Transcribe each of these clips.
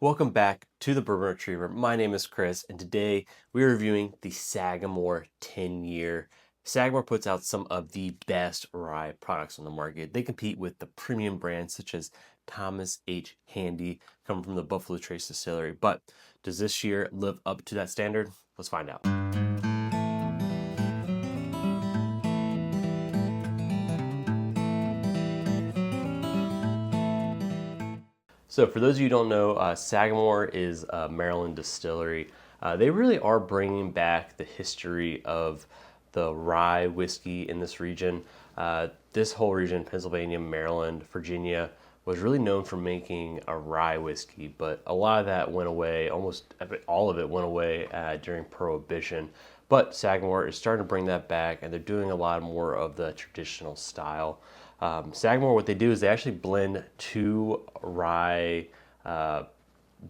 Welcome back to the Bourbon Retriever. My name is Chris, and today we're reviewing the Sagamore 10-year. Sagamore puts out some of the best rye products on the market. They compete with the premium brands such as Thomas H. Handy, coming from the Buffalo Trace Distillery. But does this year live up to that standard? Let's find out. So for those of you who don't know, Sagamore is a Maryland distillery. They really are bringing back the history of the rye whiskey in this region. This whole region, Pennsylvania, Maryland, Virginia, was really known for making a rye whiskey, but a lot of that went away, almost all of it went away during Prohibition. But Sagamore is starting to bring that back, and they're doing a lot more of the traditional style. Sagamore, what they do is they actually blend two rye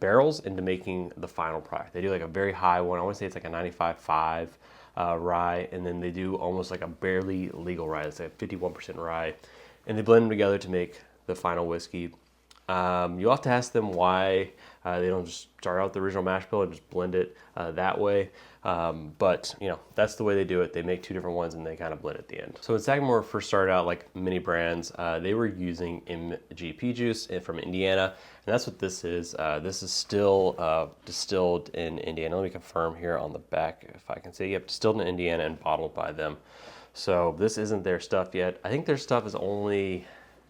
barrels into making the final product. They do like a very high one. I want to say it's like a 95.5 rye, and then they do almost like a barely legal rye. It's like 51% rye, and they blend them together to make the final whiskey. You'll have to ask them why they don't just start out the original mash bill and just blend it that way. But you know, that's the way they do it. They make two different ones and they kind of blend at the end. So when Sagamore first started out, like many brands, they were using MGP juice from Indiana, and that's what this is. This is still distilled in Indiana. Let me confirm here on the back if I can see. Yep, distilled in Indiana and bottled by them. So this isn't their stuff yet. I think their stuff is only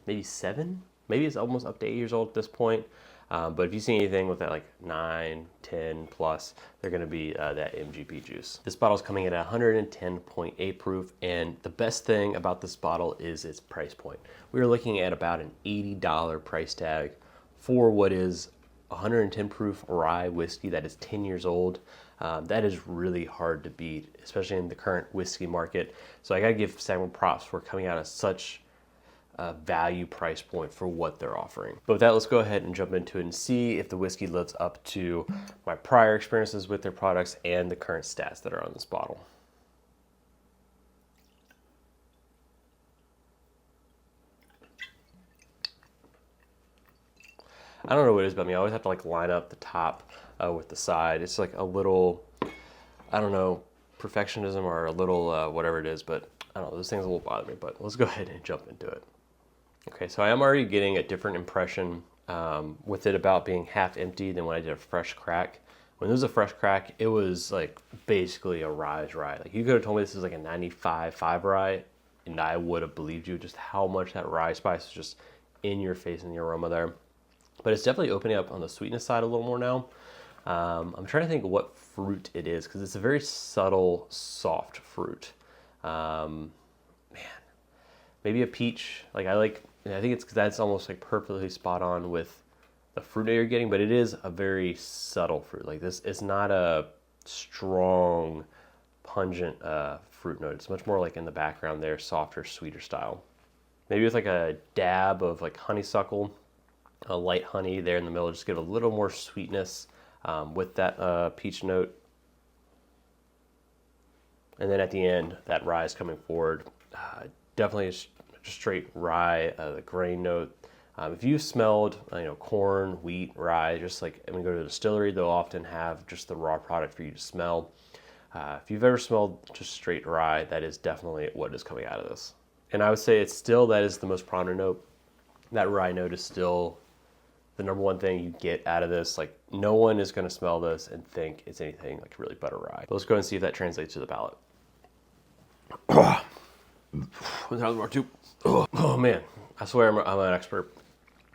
maybe 7. Maybe it's almost up to 8 years old at this point. But if you see anything with that like 9, 10 plus, they're going to be that MGP juice. This bottle is coming in at 110.8 proof, and the best thing about this bottle is its price point. We are looking at about an $80 price tag for what is 110 proof rye whiskey that is 10 years old. That is really hard to beat, especially in the current whiskey market. So I gotta give Sagamore props for coming out at such value price point for what they're offering. But with that, let's go ahead and jump into it and see if the whiskey lives up to my prior experiences with their products and the current stats that are on this bottle. I don't know what it is about me. I always have to like line up the top with the side. It's like a little, I don't know, perfectionism or a little whatever it is, but I don't know, those things will bother me, but let's go ahead and jump into it. Okay, so I am already getting a different impression with it about being half empty than when I did a fresh crack. When it was a fresh crack, it was like basically a rye. Like you could have told me this is like a 95.5 rye, and I would have believed you just how much that rye spice is just in your face and the aroma there. But it's definitely opening up on the sweetness side a little more now. I'm trying to think what fruit it is because it's a very subtle, soft fruit. Man, maybe a peach. I think it's because that's almost like perfectly spot on with the fruit that you're getting, but it is a very subtle fruit. Like this, it's not a strong, pungent fruit note. It's much more like in the background there, softer, sweeter style. Maybe with like a dab of like honeysuckle, a light honey there in the middle, just give a little more sweetness with that peach note. And then at the end, that rye is coming forward. Definitely just straight rye, the grain note. If you've smelled, corn, wheat, rye, just like when you go to the distillery, they'll often have just the raw product for you to smell. If you've ever smelled just straight rye, that is definitely what is coming out of this. And I would say that is the most prominent note. That rye note is still the number one thing you get out of this. Like no one is going to smell this and think it's anything like really butter rye. But let's go and see if that translates to the palate. Oh man, I swear I'm an expert.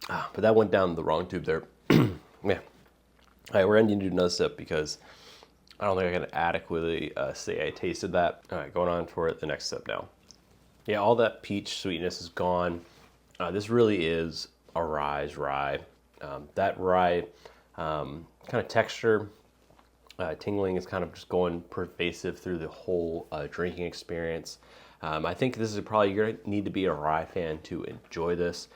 But that went down the wrong tube there. Man. All right, we're ending to do another sip because I don't think I can adequately say I tasted that. All right, going on for the next sip now. Yeah, all that peach sweetness is gone. This really is a rye. That rye kind of texture, tingling is kind of just going pervasive through the whole drinking experience. I think this is probably, you're going to need to be a rye fan to enjoy this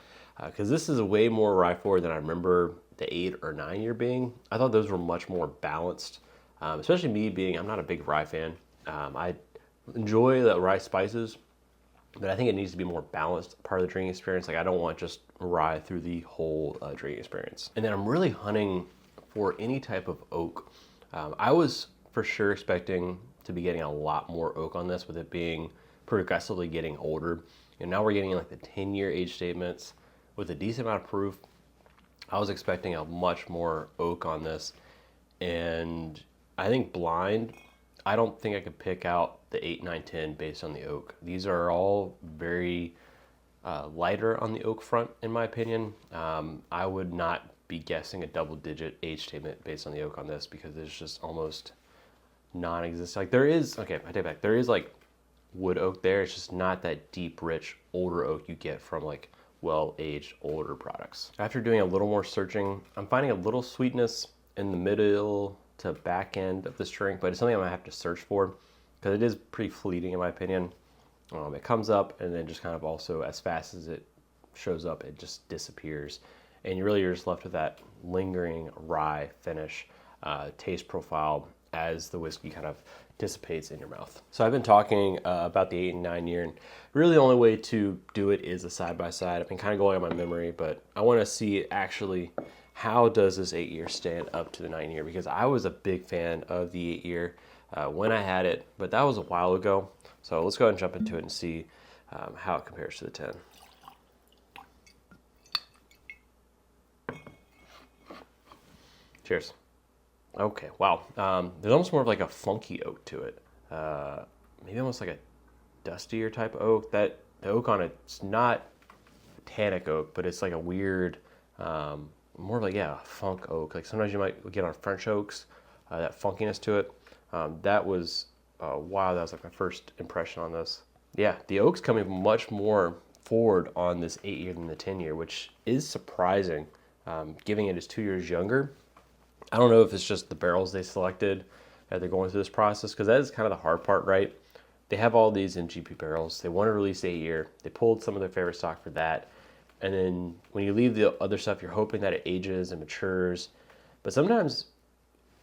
because this is a way more rye forward than I remember the 8 or 9 year being. I thought those were much more balanced, especially me being, I'm not a big rye fan. I enjoy the rye spices, but I think it needs to be more balanced part of the drinking experience. Like I don't want just rye through the whole drinking experience. And then I'm really hunting for any type of oak. I was for sure expecting to be getting a lot more oak on this with it being progressively getting older. And now we're getting like the 10-year age statements with a decent amount of proof. I was expecting a much more oak on this. And I think blind, I don't think I could pick out the 8, 9, 10 based on the oak. These are all very lighter on the oak front, in my opinion. I would not be guessing a double-digit age statement based on the oak on this because it's just almost non-existent. Like there is, okay, I take it back. There is like wood oak there. It's just not that deep, rich, older oak you get from like well-aged, older products. After doing a little more searching, I'm finding a little sweetness in the middle to back end of this drink, but it's something I'm gonna have to search for because it is pretty fleeting in my opinion. It comes up and then just kind of also as fast as it shows up, it just disappears. And you're just left with that lingering rye finish, taste profile as the whiskey kind of dissipates in your mouth. So I've been talking about the 8 and 9 year, and really the only way to do it is a side-by-side. I've been kind of going on my memory, but I want to see actually how does this 8 year stand up to the 9 year, because I was a big fan of the 8 year when I had it, but that was a while ago. So let's go ahead and jump into it and see how it compares to the 10. Cheers. Okay, wow. There's almost more of like a funky oak to it. Maybe almost like a dustier type of oak. The oak on it's not tannic oak, but it's like a weird, more of like, yeah, funk oak. Like sometimes you might get on French oaks, that funkiness to it. That was, wow, that was like my first impression on this. Yeah, the oak's coming much more forward on this 8 year than the 10 year, which is surprising, giving it is 2 years younger. I don't know if it's just the barrels they selected as they're going through this process, because that is kind of the hard part, right? They have all these in GP barrels. They want to release 8 year. They pulled some of their favorite stock for that. And then when you leave the other stuff, you're hoping that it ages and matures. But sometimes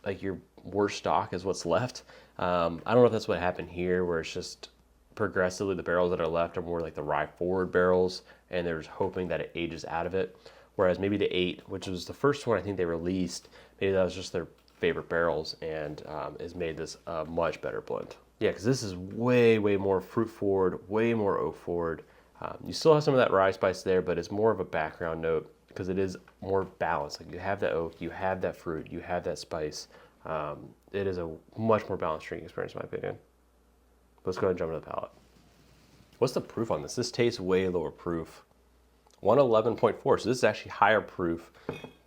like your worst stock is what's left. I don't know if that's what happened here, where it's just progressively the barrels that are left are more like the rye forward barrels, and they're just hoping that it ages out of it. Whereas maybe the 8, which was the first one I think they released, maybe that was just their favorite barrels and has made this a much better blend. Yeah, because this is way, way more fruit forward, way more oak forward. You still have some of that rye spice there, but it's more of a background note because it is more balanced. Like you have that oak, you have that fruit, you have that spice. It is a much more balanced drinking experience in my opinion. Let's go ahead and jump into the palate. What's the proof on this? This tastes way lower proof. 111.4, so this is actually higher proof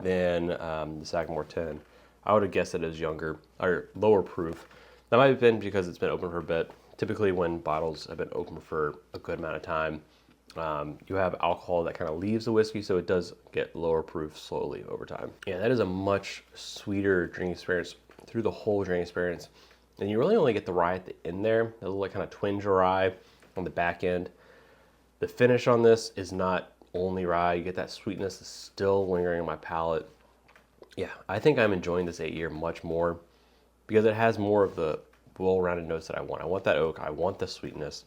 than the Sagamore 10. I would have guessed it as younger, or lower proof. That might have been because it's been open for a bit. Typically when bottles have been open for a good amount of time, you have alcohol that kind of leaves the whiskey, so it does get lower proof slowly over time. Yeah, that is a much sweeter drinking experience through the whole drinking experience. And you really only get the rye at the end there, a little like kind of twinge of rye on the back end. The finish on this is not only rye. You get that sweetness that's still lingering on my palate. Yeah, I think I'm enjoying this 8 year much more because it has more of the well-rounded notes that I want. I want that oak. I want the sweetness,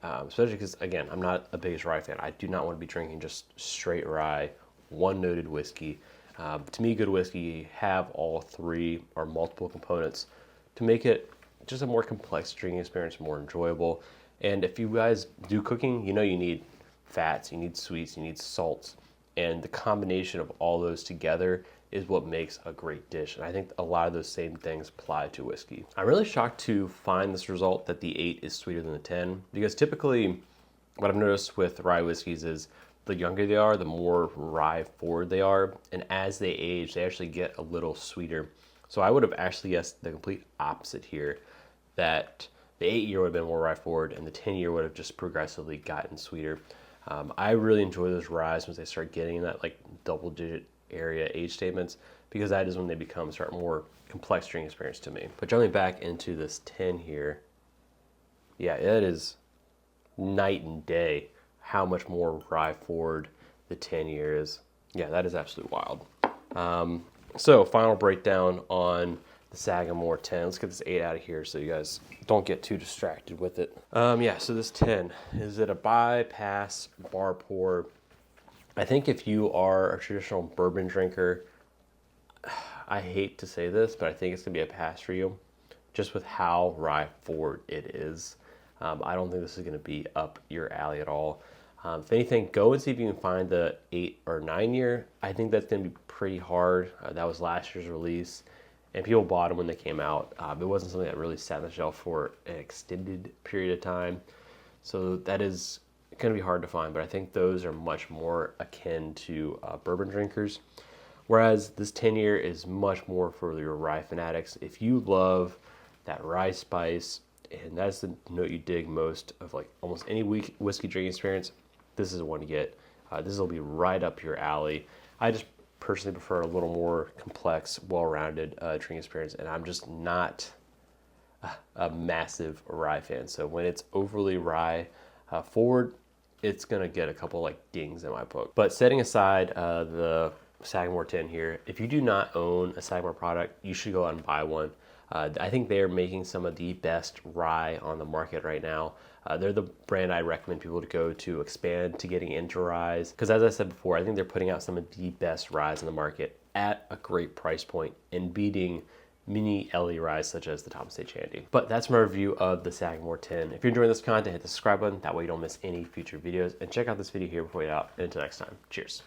especially because, again, I'm not the biggest rye fan. I do not want to be drinking just straight rye, one-noted whiskey. To me, good whiskey have all three or multiple components to make it just a more complex drinking experience, more enjoyable. And if you guys do cooking, you know you need fats, you need sweets, you need salts. And the combination of all those together is what makes a great dish. And I think a lot of those same things apply to whiskey. I'm really shocked to find this result that the 8 is sweeter than the 10, because typically what I've noticed with rye whiskeys is the younger they are, the more rye forward they are. And as they age, they actually get a little sweeter. So I would have actually guessed the complete opposite here, that the 8 year would have been more rye forward and the 10 year would have just progressively gotten sweeter. I really enjoy those ryes once they start getting in that like double digit area age statements, because that is when they start more complex drinking experience to me. But jumping back into this 10 here, yeah, it is night and day how much more rye forward the 10 year is. Yeah, that is absolutely wild. So final breakdown on the Sagamore 10. Let's get this 8 out of here so you guys don't get too distracted with it. Yeah, so this 10, is it a bypass bar pour? I think if you are a traditional bourbon drinker, I hate to say this, but I think it's gonna be a pass for you, just with how rye forward it is. I don't think this is gonna be up your alley at all. If anything, go and see if you can find the 8 or 9 year. I think that's gonna be pretty hard. That was last year's release, and people bought them when they came out. It wasn't something that really sat on the shelf for an extended period of time, so that is going to be hard to find. But I think those are much more akin to bourbon drinkers, whereas this 10-year is much more for your rye fanatics. If you love that rye spice, and that's the note you dig most of, like almost any whiskey drinking experience, this is the one to get. This will be right up your alley. I just personally prefer a little more complex, well-rounded drinking experience, and I'm just not a massive rye fan. So when it's overly rye forward, it's gonna get a couple like dings in my book. But setting aside the Sagamore 10 here, if you do not own a Sagamore product, you should go out and buy one. I think they're making some of the best rye on the market right now. They're the brand I recommend people to go to expand to getting into ryes. Because as I said before, I think they're putting out some of the best ryes in the market at a great price point and beating mini LE ryes such as the Thomas H. Handy. But that's my review of the Sagamore 10. If you're enjoying this content, hit the subscribe button. That way you don't miss any future videos. And check out this video here before you out. And until next time, cheers.